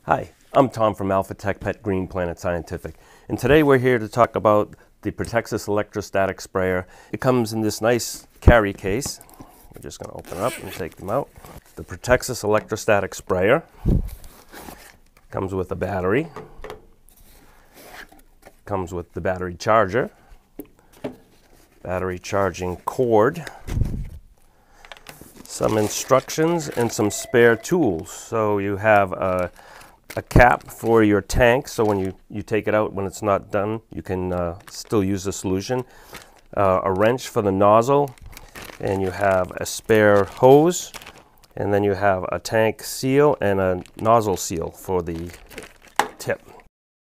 Hi, I'm Tom from Alpha Tech Pet Green Planet Scientific, and today we're here to talk about the Protexus Electrostatic Sprayer. It comes in this nice carry case. We're just going to open it up and take them out. The Protexus Electrostatic Sprayer comes with a battery, comes with the battery charger, battery charging cord, some instructions, and some spare tools. So you have a cap for your tank, so when you take it out when it's not done, you can still use the solution. A wrench for the nozzle, and you have a spare hose, and then you have a tank seal and a nozzle seal for the tip.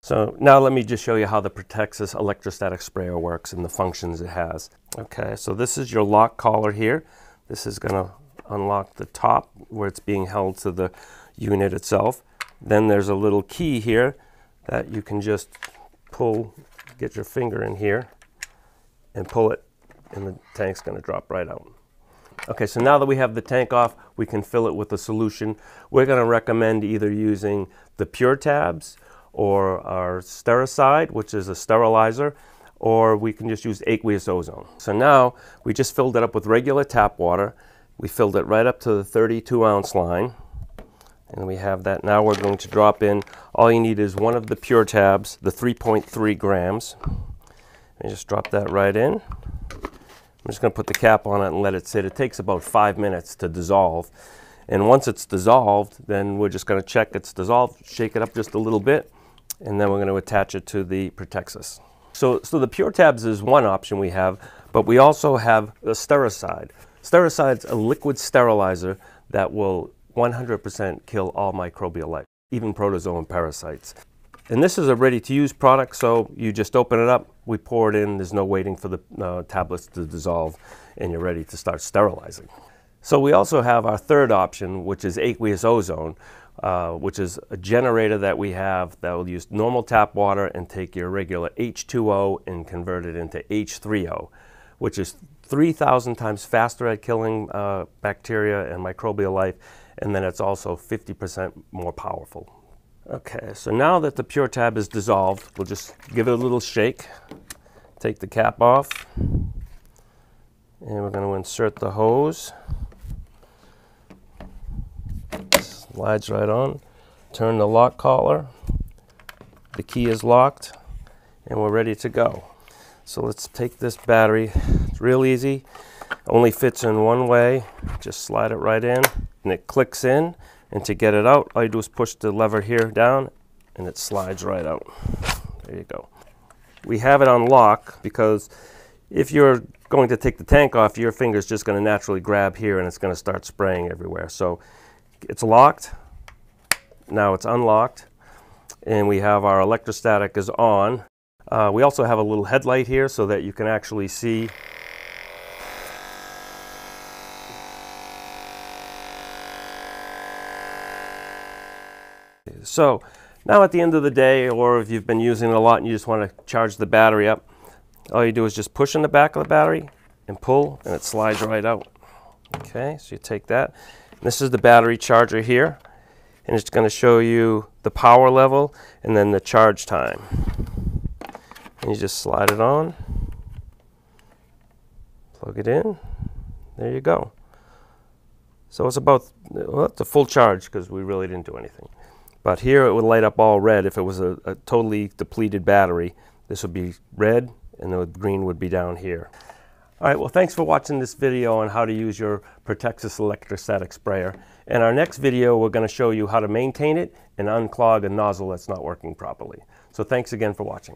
So now let me just show you how the Protexus Electrostatic Sprayer works and the functions it has. Okay, so this is your lock collar here. This is going to unlock the top where it's being held to the unit itself. Then there's a little key here that you can just pull, get your finger in here and pull it, and the tank's going to drop right out. Okay, so now that we have the tank off, we can fill it with a solution. We're going to recommend either using the Pure Tabs or our Stericyde, which is a sterilizer, or we can just use aqueous ozone. So now we just filled it up with regular tap water. We filled it right up to the 32-ounce line. And we have that. Now we're going to drop in, all you need is one of the Pure Tabs, the 3.3 grams. And just drop that right in. I'm just going to put the cap on it and let it sit. It takes about 5 minutes to dissolve. And once it's dissolved, then we're just going to check it's dissolved, shake it up just a little bit, and then we're going to attach it to the Protexus. So the Pure Tabs is one option we have, but we also have the Stericyde. Stericyde's a liquid sterilizer that will 100% kill all microbial life, even protozoan parasites. And this is a ready-to-use product, so you just open it up, we pour it in, there's no waiting for the tablets to dissolve, and you're ready to start sterilizing. So we also have our third option, which is aqueous ozone, which is a generator that we have that will use normal tap water and take your regular H2O and convert it into H3O, which is 3,000 times faster at killing bacteria and microbial life, and then it's also 50% more powerful. Okay, so now that the Pure Tab is dissolved, we'll just give it a little shake, take the cap off, and we're going to insert the hose. Slides right on, turn the lock collar, the key is locked, and we're ready to go. So let's take this battery. It's real easy, only fits in one way. Just slide it right in and it clicks in, and to get it out all you do is push the lever here down and it slides right out. There you go. We have it on lock because if you're going to take the tank off, your finger's just going to naturally grab here and it's going to start spraying everywhere. So it's locked, now it's unlocked, and we have our electrostatic is on. We also have a little headlight here so that you can actually see. So now at the end of the day, or if you've been using it a lot and you just want to charge the battery up, all you do is just push in the back of the battery and pull, and it slides right out. Okay, so you take that. This is the battery charger here, and it's going to show you the power level and then the charge time. And you just slide it on, plug it in, there you go. So it's about, well, it's a full charge because we really didn't do anything. But here it would light up all red. If it was a totally depleted battery, this would be red and the green would be down here. All right, well, thanks for watching this video on how to use your Protexus Electrostatic Sprayer. In our next video, we're going to show you how to maintain it and unclog a nozzle that's not working properly. So thanks again for watching.